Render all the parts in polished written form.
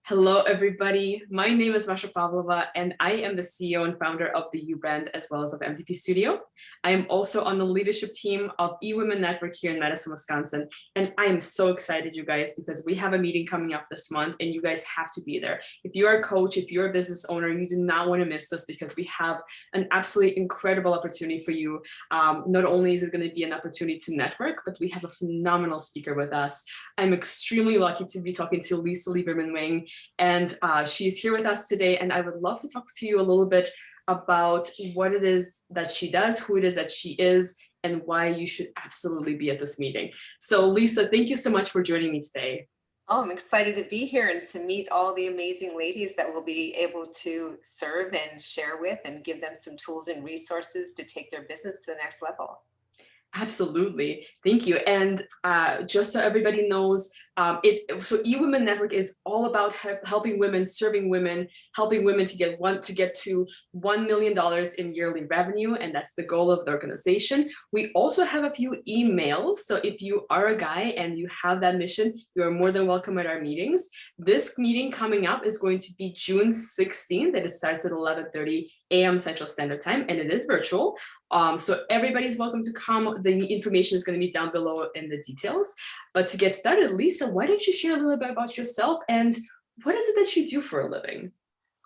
Hello, everybody. My name is Masha Pavlova, and I am the CEO and founder of the U brand as well as of MTP Studio. I am also on the leadership team of eWomenNetwork here in Madison, Wisconsin. And I am so excited, you guys, because we have a meeting coming up this month and you guys have to be there. If you're a coach, if you're a business owner, you do not want to miss this because we have an absolutely incredible opportunity for you. Not only is it going to be an opportunity to network, but we have a phenomenal speaker with us. I'm extremely lucky to be talking to Lisa Lieberman-Wang. And she's here with us today, and I would love to talk to you a little bit about what it is that she does, who it is that she is, and why you should absolutely be at this meeting. So Lisa, thank you so much for joining me today. Oh, I'm excited to be here and to meet all the amazing ladies that we'll be able to serve and share with and give them some tools and resources to take their business to the next level. Absolutely. Thank you. And just so everybody knows, so eWomenNetwork is all about helping women, serving women, helping women to get to $1 million in yearly revenue. And that's the goal of the organization. We also have a few emails. So if you are a guy and you have that mission, you are more than welcome at our meetings. This meeting coming up is going to be June 16th, and it starts at 11:30 a.m. Central Standard Time, and it is virtual. So everybody's welcome to come. The information is going to be down below in the details. But to get started, Lisa, why don't you share a little bit about yourself and what is it that you do for a living?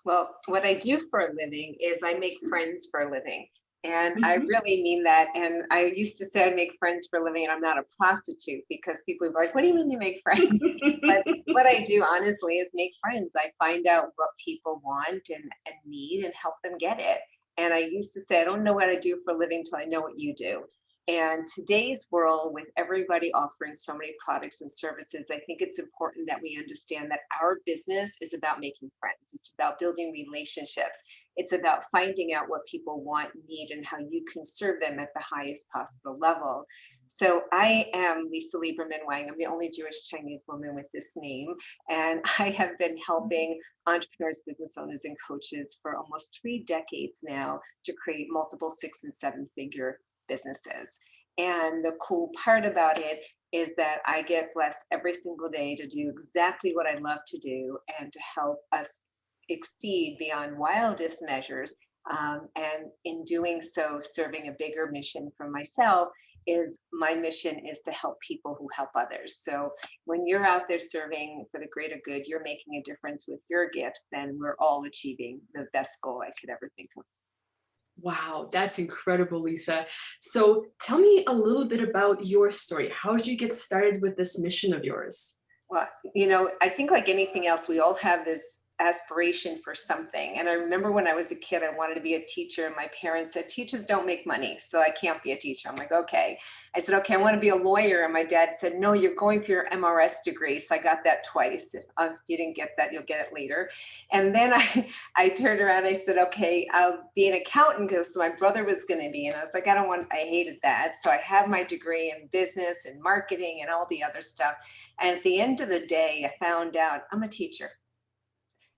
Well, what I do for a living is I make friends for a living. And I really mean that. And I used to say I make friends for a living and I'm not a prostitute because people would be like, what do you mean you make friends? But what I do honestly is make friends. I find out what people want and need and help them get it. And I used to say, I don't know what I do for a living till I know what you do. And today's world, with everybody offering so many products and services, I think it's important that we understand that our business is about making friends. It's about building relationships. It's about finding out what people want, need, and how you can serve them at the highest possible level. So I am Lisa Lieberman-Wang. I'm the only Jewish Chinese woman with this name. And I have been helping entrepreneurs, business owners, and coaches for almost 3 decades now to create multiple 6- and 7-figure businesses. And the cool part about it is that I get blessed every single day to do exactly what I love to do and to help us exceed beyond wildest measures. And in doing so, serving a bigger mission for myself is my mission is to help people who help others. So when you're out there serving for the greater good, you're making a difference with your gifts, then we're all achieving the best goal I could ever think of. Wow, that's incredible, Lisa. So tell me a little bit about your story. How did you get started with this mission of yours? Well, I think like anything else, we all have this aspiration for something. And I remember when I was a kid, I wanted to be a teacher. And my parents said, teachers don't make money, so I can't be a teacher. I'm like, okay. I said, okay, I want to be a lawyer. And my dad said, no, you're going for your MRS degree. So I got that twice. If you didn't get that, you'll get it later. And then I turned around, I said, okay, I'll be an accountant because my brother was going to be. And I was like, I hated that. So I have my degree in business and marketing and all the other stuff. And at the end of the day, I found out I'm a teacher.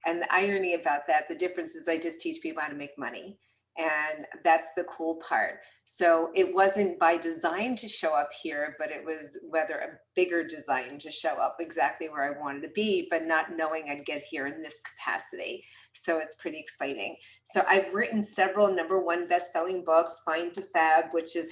And the irony about that, the difference is I just teach people how to make money. And that's the cool part. So it wasn't by design to show up here, but it was whether a bigger design to show up exactly where I wanted to be, but not knowing I'd get here in this capacity. So it's pretty exciting. So I've written several #1 best-selling books, Find to Fab, which is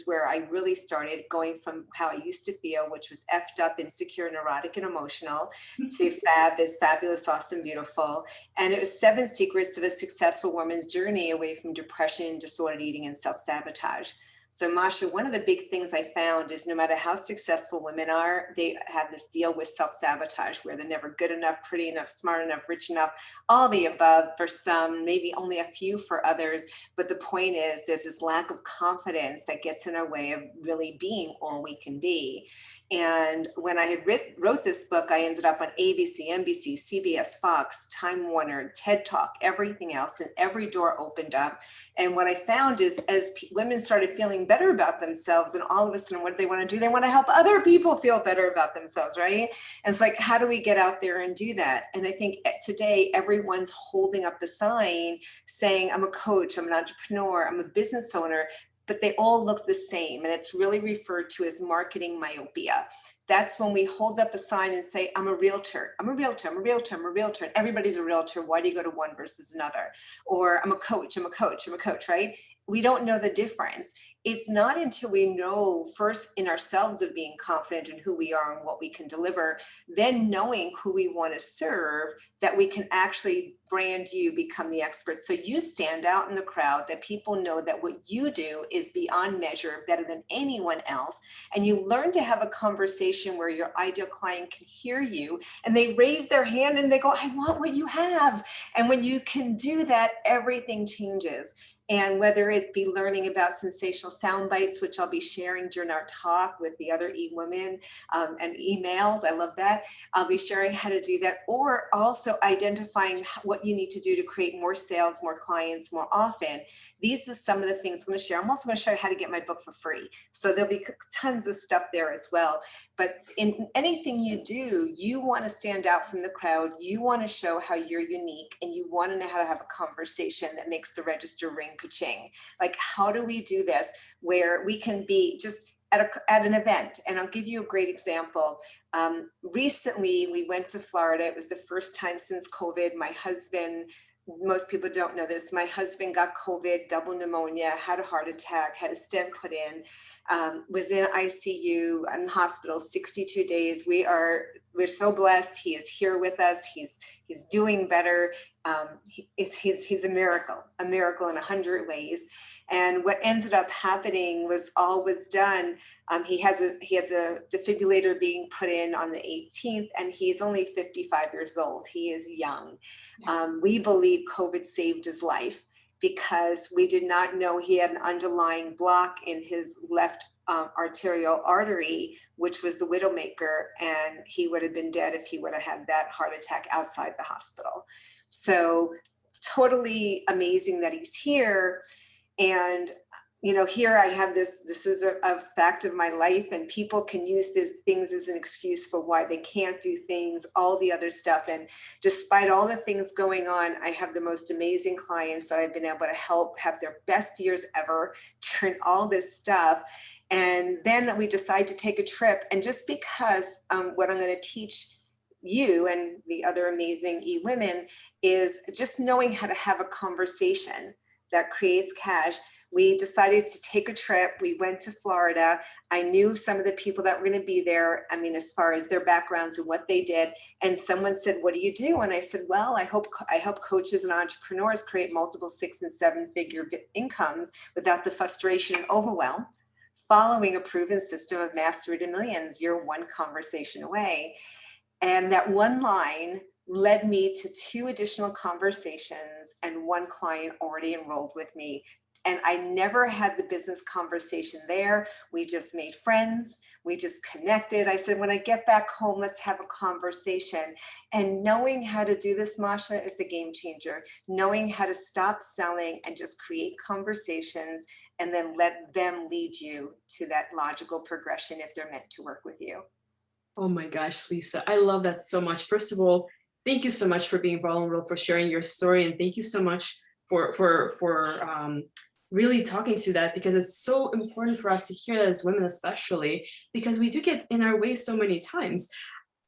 where I really started going from how I used to feel, which was effed up, insecure, neurotic, and emotional, to Fab is fabulous, awesome, beautiful. And it was 7 secrets of a successful woman's journey away from depression, disordered eating, and self-sabotage. So Masha, one of the big things I found is no matter how successful women are, they have this deal with self-sabotage where they're never good enough, pretty enough, smart enough, rich enough, all the above for some, maybe only a few for others. But the point is there's this lack of confidence that gets in our way of really being all we can be. And when I had wrote this book, I ended up on ABC, NBC, CBS, Fox, Time Warner, TED Talk, everything else, and every door opened up. And what I found is as women started feeling better about themselves, and all of a sudden, what do they want to do? They want to help other people feel better about themselves, right? And it's like, how do we get out there and do that? And I think today, everyone's holding up a sign saying, I'm a coach, I'm an entrepreneur, I'm a business owner, but they all look the same. And it's really referred to as marketing myopia. that's when we hold up a sign and say, I'm a realtor, I'm a realtor, I'm a realtor, I'm a realtor. And everybody's a realtor. Why do you go to one versus another? Or I'm a coach, I'm a coach, I'm a coach, right? We don't know the difference. It's not until we know first in ourselves of being confident in who we are and what we can deliver, then knowing who we want to serve, that we can actually brand you, become the expert. So you stand out in the crowd, that people know that what you do is beyond measure, better than anyone else. And you learn to have a conversation where your ideal client can hear you and they raise their hand and they go, I want what you have. And when you can do that, everything changes. And whether it be learning about sensational sound bites, which I'll be sharing during our talk with the other eWomen, and emails, I love that. I'll be sharing how to do that, or also identifying what you need to do to create more sales, more clients, more often. These are some of the things I'm going to share. I'm also going to show you how to get my book for free. So there'll be tons of stuff there as well. But in anything you do, you want to stand out from the crowd. You want to show how you're unique, and you want to know how to have a conversation that makes the register ring ka-ching. Like, how do we do this where we can be just at an event? And I'll give you a great example. Recently, we went to Florida. It was the first time since COVID. My husband, most people don't know this, my husband got COVID, double pneumonia, had a heart attack, had a stent put in, was in ICU in the hospital 62 days. We're so blessed. He is here with us. He's doing better. He's a miracle in 100 ways. And what ended up happening was all was done. He has a defibrillator being put in on the 18th, and he's only 55 years old. He is young. We believe COVID saved his life because we did not know he had an underlying block in his left arterial artery, which was the widowmaker, and he would have been dead if he would have had that heart attack outside the hospital. So totally amazing that he's here. And you know, here I have this is a fact of my life, and people can use these things as an excuse for why they can't do things, all the other stuff. And despite all the things going on, I have the most amazing clients that I've been able to help have their best years ever during all this stuff. And then we decide to take a trip. And just because what I'm going to teach you and the other amazing eWomen is just knowing how to have a conversation that creates cash. We decided to take a trip. We went to Florida. I knew some of the people that were going to be there. I mean, as far as their backgrounds and what they did. And someone said, what do you do? And I said, well, I help coaches and entrepreneurs create multiple 6- and 7-figure incomes without the frustration and overwhelm, following a proven system of mastery to millions. You're one conversation away. And that one line led me to 2 additional conversations, and 1 client already enrolled with me. And I never had the business conversation there. We just made friends. We just connected. I said, when I get back home, let's have a conversation. And knowing how to do this, Masha, is a game changer. Knowing how to stop selling and just create conversations, and then let them lead you to that logical progression if they're meant to work with you. Oh my gosh, Lisa, I love that so much. First of all, thank you so much for being vulnerable, for sharing your story, and thank you so much for really talking to that, because it's so important for us to hear that as women, especially because we do get in our way so many times.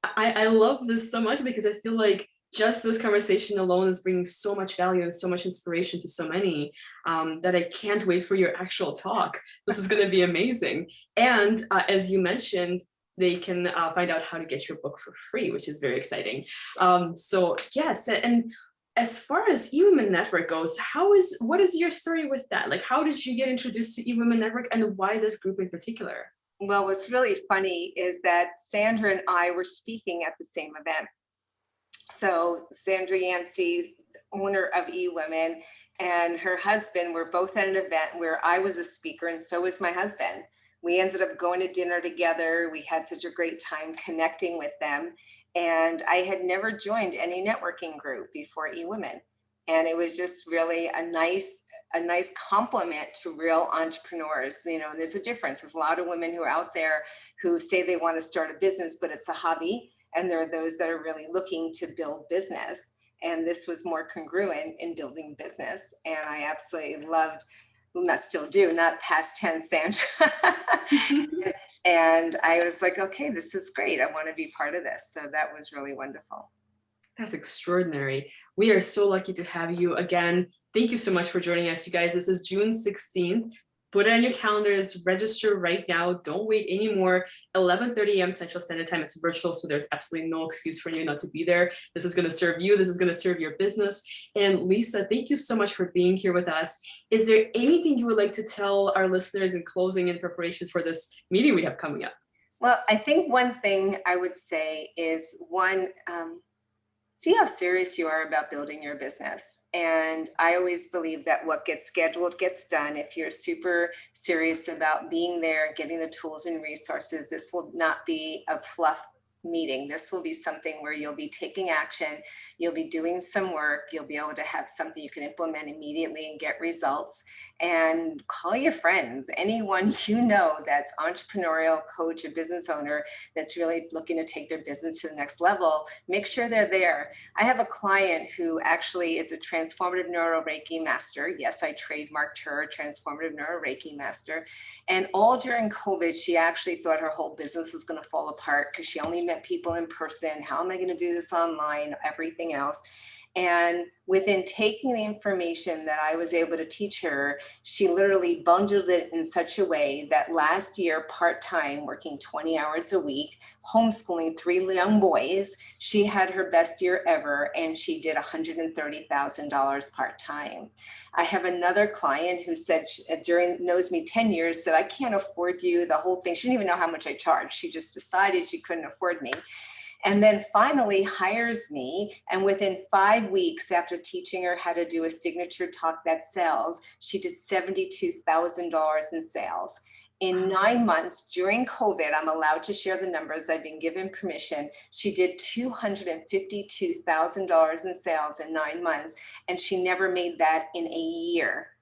I love this so much because I feel like just this conversation alone is bringing so much value and so much inspiration to so many, that I can't wait for your actual talk. This is going to be amazing. And as you mentioned, they can find out how to get your book for free, which is very exciting. So yes, and as far as eWomenNetwork goes, what is your story with that? Like, how did you get introduced to eWomenNetwork, and why this group in particular? Well, what's really funny is that Sandra and I were speaking at the same event. So Sandra Yancey, owner of eWomen, and her husband were both at an event where I was a speaker, and so was my husband. We ended up going to dinner together. We had such a great time connecting with them. And I had never joined any networking group before eWomen. And it was just really a nice compliment to real entrepreneurs. You know, and there's a difference. There's a lot of women who are out there who say they want to start a business, but it's a hobby. And there are those that are really looking to build business. And this was more congruent in building business. And I absolutely loved not still do, not past tense, Sandra. And I was like, okay, this is great. I want to be part of this. So that was really wonderful. That's extraordinary. We are so lucky to have you again. Thank you so much for joining us, you guys. This is June 16th. Put it on your calendars, register right now. Don't wait anymore. 11:30 a.m. Central Standard Time. It's virtual, so there's absolutely no excuse for you not to be there. This is going to serve you. This is going to serve your business. And Lisa, thank you so much for being here with us. Is there anything you would like to tell our listeners in closing in preparation for this meeting we have coming up? Well, I think one thing I would say is see how serious you are about building your business. And I always believe that what gets scheduled gets done. If you're super serious about being there, getting the tools and resources, this will not be a fluff meeting. This will be something where you'll be taking action, you'll be doing some work, you'll be able to have something you can implement immediately and get results. And call your friends, anyone you know that's entrepreneurial, coach, a business owner that's really looking to take their business to the next level. Make sure they're there. I have a client who actually is a transformative neuro Reiki master. Yes, I trademarked her, transformative neuro Reiki master. And all during COVID, she actually thought her whole business was going to fall apart because she only met people in person. How am I going to do this online? Everything else. And within taking the information that I was able to teach her, she literally bundled it in such a way that last year, part-time, working 20 hours a week, homeschooling 3 young boys, she had her best year ever, and she did $130,000 part-time. I have another client who said, knows me 10 years, said, I can't afford you, the whole thing. She didn't even know how much I charged. She just decided she couldn't afford me. And then finally hires me. And within 5 weeks after teaching her how to do a signature talk that sells, she did $72,000 in sales. In 9 months during COVID, I'm allowed to share the numbers. I've been given permission. She did $252,000 in sales in 9 months, and she never made that in a year.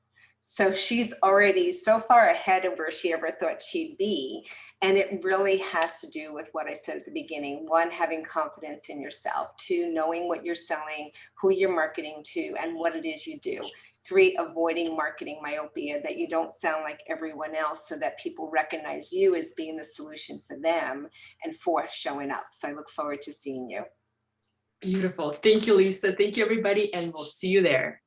So she's already so far ahead of where she ever thought she'd be. And it really has to do with what I said at the beginning. 1, having confidence in yourself. 2, knowing what you're selling, who you're marketing to, and what it is you do. 3, avoiding marketing myopia, that you don't sound like everyone else so that people recognize you as being the solution for them. And 4, showing up. So I look forward to seeing you. Beautiful. Thank you, Lisa. Thank you, everybody. And we'll see you there.